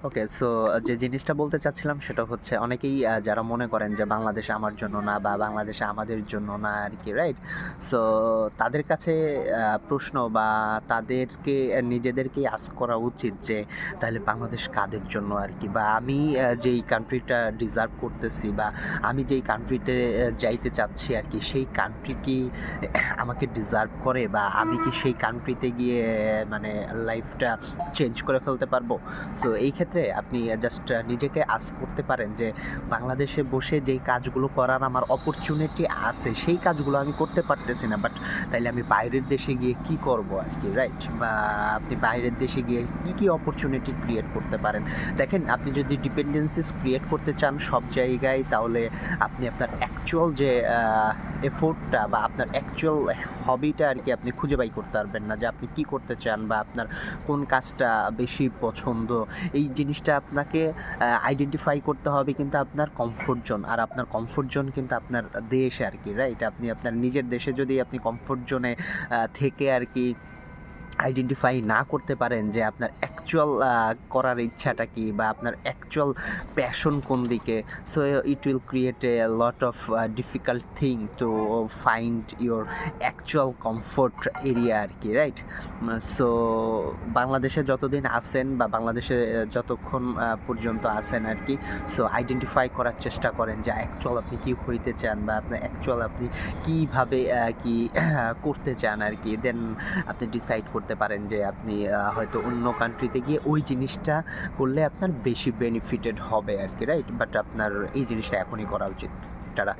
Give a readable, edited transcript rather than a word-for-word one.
ওকে, so যে জিনিসটা বলতে চাচ্ছিলাম সেটা হচ্ছে অনেকেই যারা মনে করেন যে বাংলাদেশ আমার জন্য না বা বাংলাদেশে আমাদের জন্য না আরকি, রাইট? সো তাদের কাছে প্রশ্ন বা তাদেরকে নিজেদেরকেই আস্ক করা উচিত যে তাহলে বাংলাদেশ কাদের জন্য আরকি? বা আমি যেই কান্ট্রিটা ডিজার্ভ করতেছি বা আমি যেই কান্ট্রিতে যাইতে চাচ্ছি আরকি, সেই কান্ট্রি কি আমাকে ডিজার্ভ করে বা আমি কি সেই কান্ট্রিতে গিয়ে মানে লাইফটা চেঞ্জ করে ফেলতে পারবো? সো এই ক্ষেত্রে আপনি জাস্ট নিজেকে আস্ক করতে পারেন যে বাংলাদেশে বসে যেই কাজগুলো করার আমার অপরচুনিটি আছে সেই কাজগুলো আমি করতে পারতেছি না, বাট তাইলে আমি বাইরের দেশে গিয়ে কি করব আর কি, রাইট? বা আপনি বাইরের দেশে গিয়ে কি কি অপরচুনিটি ক্রিয়েট করতে পারেন। দেখেন, আপনি যদি ডিপেন্ডেন্সিস ক্রিয়েট করতে চান সব জায়গায়, তাহলে আপনি আপনার অ্যাকচুয়াল যে এফোর্টটা বা আপনার অ্যাকচুয়াল হবিটা আর কি আপনি খুঁজে বাই করতে পারবেন না, যে আপনি কি করতে চান বা আপনার কোন কাজটা বেশি পছন্দ। এই জিনিসটা আপনাকে আইডেন্টিফাই করতে হবে কিন্তু আপনার কমফোর্ট জোন। আর আপনার কমফোর্ট জোন কিন্তু আপনার দেশ আরকি, রাইট? আপনি আপনার নিজের দেশে যদি আপনি কমফোর্ট জোনে থেকে আরকি আইডেন্টিফাই না করতে পারেন যে আপনার অ্যাকচুয়াল করার ইচ্ছাটা কি বা আপনার অ্যাকচুয়াল প্যাশন কোন দিকে, so it will create a lot of difficult thing to find your actual comfort area আর কি, রাইট? সো বাংলাদেশে যতদিন আছেন বা বাংলাদেশে যতক্ষণ পর্যন্ত আছেন আর কি, সো আইডেন্টিফাই করার চেষ্টা করেন যে অ্যাকচুয়াল আপনি কি হইতে চান বা আপনার অ্যাকচুয়াল আপনি কীভাবে কি করতে চান আর কি। দেন আপনি ডিসাইড করতে পারেন যে আপনি হয়তো অন্য কান্ট্রিতে গিয়ে ওই জিনিসটা করলে আপনার বেশি বেনিফিটেড হবে আর কি, রাইট? বাট আপনার এই জিনিসটা এখনই করা উচিত। টাটা।